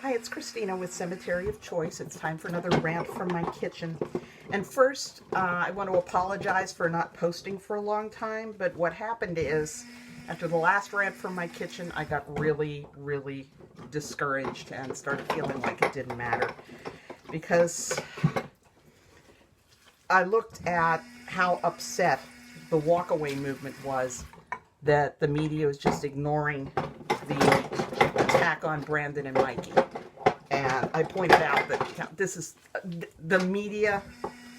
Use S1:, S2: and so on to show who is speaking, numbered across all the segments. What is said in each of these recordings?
S1: Hi, it's Christina with Cemetery of Choice. It's time for another rant from my kitchen. And first, I want to apologize for not posting for a long time, but what happened is, after the last rant from my kitchen, I got really, really discouraged and started feeling like it didn't matter. Because I looked at how upset the Walkaway movement was that the media was just ignoring the attack on Brandon and Mikey. And I pointed out that the media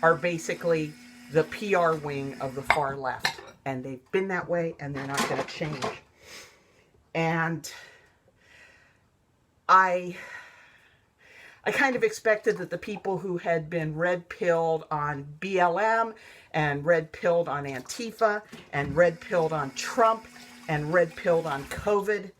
S1: are basically the PR wing of the far left. And they've been that way, and they're not going to change. And I kind of expected that the people who had been red-pilled on BLM and red-pilled on Antifa and red-pilled on Trump and red-pilled on COVID.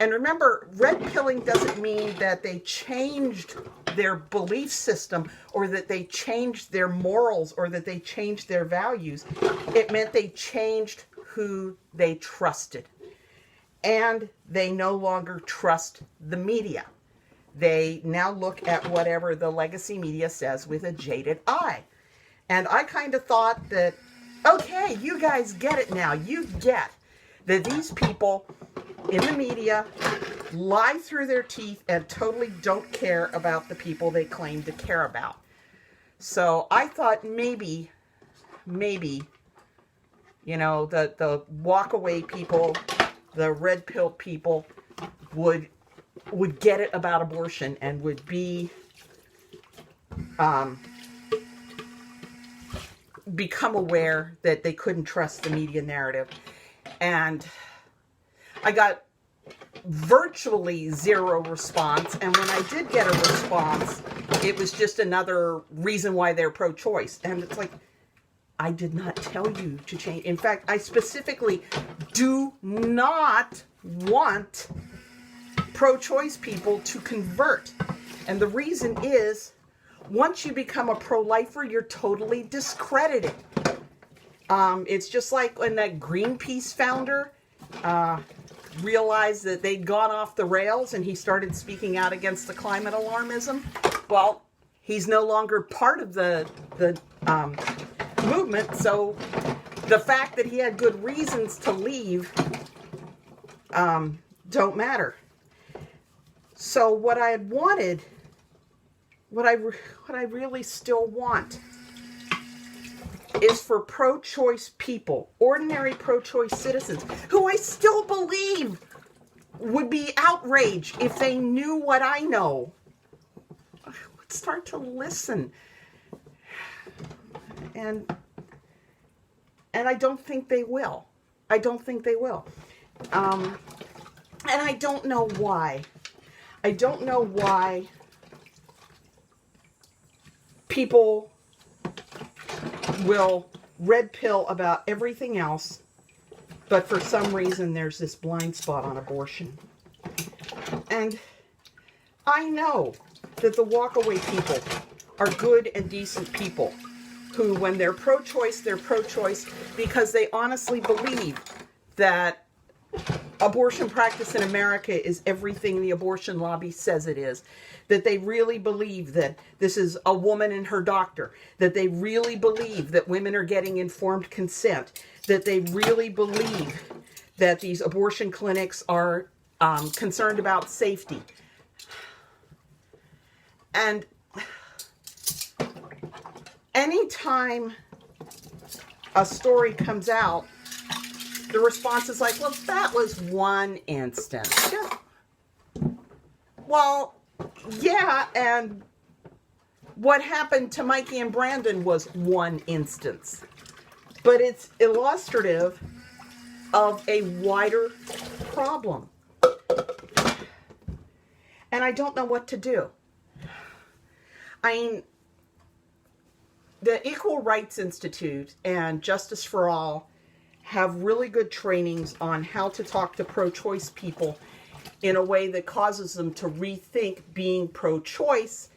S1: And remember, red-pilling doesn't mean that they changed their belief system or that they changed their morals or that they changed their values. It meant they changed who they trusted. And they no longer trust the media. They now look at whatever the legacy media says with a jaded eye. And I kind of thought that, okay, you guys get it now. You get that these people in the media lie through their teeth and totally don't care about the people they claim to care about. So I thought maybe, you know, the Walkaway people, the red pill people would get it about abortion and would be become aware that they couldn't trust the media narrative. And I got virtually zero response, and when I did get a response, it was just another reason why they're pro-choice. And it's like, I did not tell you to change. In fact, I specifically do not want pro-choice people to convert. And the reason is, once you become a pro-lifer, you're totally discredited. It's just like when that Greenpeace founder realized that they'd gone off the rails and he started speaking out against the climate alarmism. Well, he's no longer part of the movement, so the fact that he had good reasons to leave don't matter. So what I had wanted, what I really still want, is for pro-choice people, ordinary pro-choice citizens, who I still believe would be outraged if they knew what I know, would start to listen. And I don't think they will. I don't think they will. And I don't know why. I don't know why people will red pill about everything else, but for some reason there's this blind spot on abortion. And I know that the Walkaway people are good and decent people who, when they're pro-choice because they honestly believe that abortion practice in America is everything the abortion lobby says it is. That they really believe that this is a woman and her doctor. That they really believe that women are getting informed consent. That they really believe that these abortion clinics are concerned about safety. And anytime a story comes out, the response is like, well, that was one instance. Yeah. Well, yeah, and what happened to Mikey and Brandon was one instance. But it's illustrative of a wider problem. And I don't know what to do. I mean, the Equal Rights Institute and Justice for All have really good trainings on how to talk to pro-choice people in a way that causes them to rethink being pro-choice,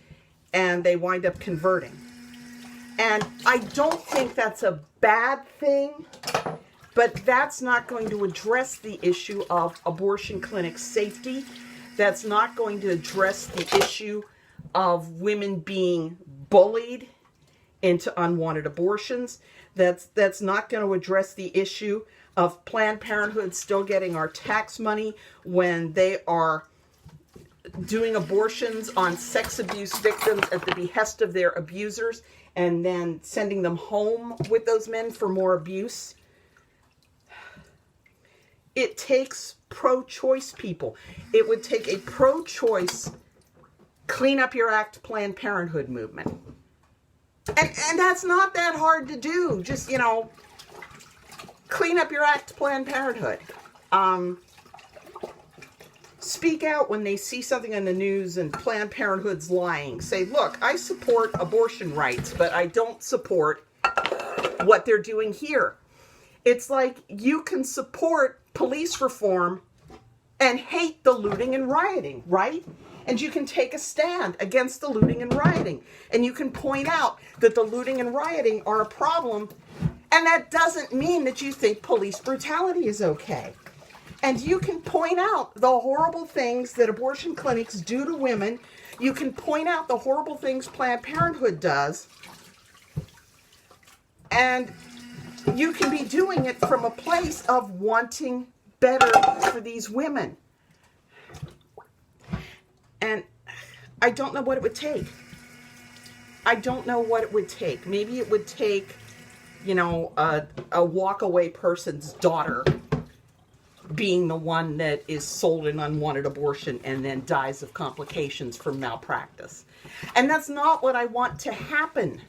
S1: and they wind up converting. And I don't think that's a bad thing, but that's not going to address the issue of abortion clinic safety. That's not going to address the issue of women being bullied into unwanted abortions. That's not going to address the issue of Planned Parenthood still getting our tax money when they are doing abortions on sex abuse victims at the behest of their abusers and then sending them home with those men for more abuse. It takes pro-choice people. It would take a pro-choice, clean up your act Planned Parenthood movement. And that's not that hard to do. Just, clean up your act Planned Parenthood. Speak out when they see something in the news and Planned Parenthood's lying. Say, look, I support abortion rights, but I don't support what they're doing here. It's like you can support police reform and hate the looting and rioting, right? And you can take a stand against the looting and rioting. And you can point out that the looting and rioting are a problem. And that doesn't mean that you think police brutality is okay. And you can point out the horrible things that abortion clinics do to women. You can point out the horrible things Planned Parenthood does. And you can be doing it from a place of wanting better for these women. And I don't know what it would take. I don't know what it would take. Maybe it would take, a walkaway person's daughter being the one that is sold an unwanted abortion and then dies of complications from malpractice. And that's not what I want to happen.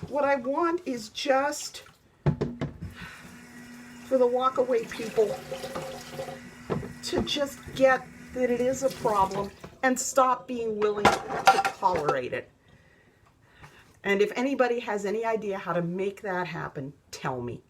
S1: What I want is just for the walkaway people to just get that it is a problem and stop being willing to tolerate it. And if anybody has any idea how to make that happen, tell me.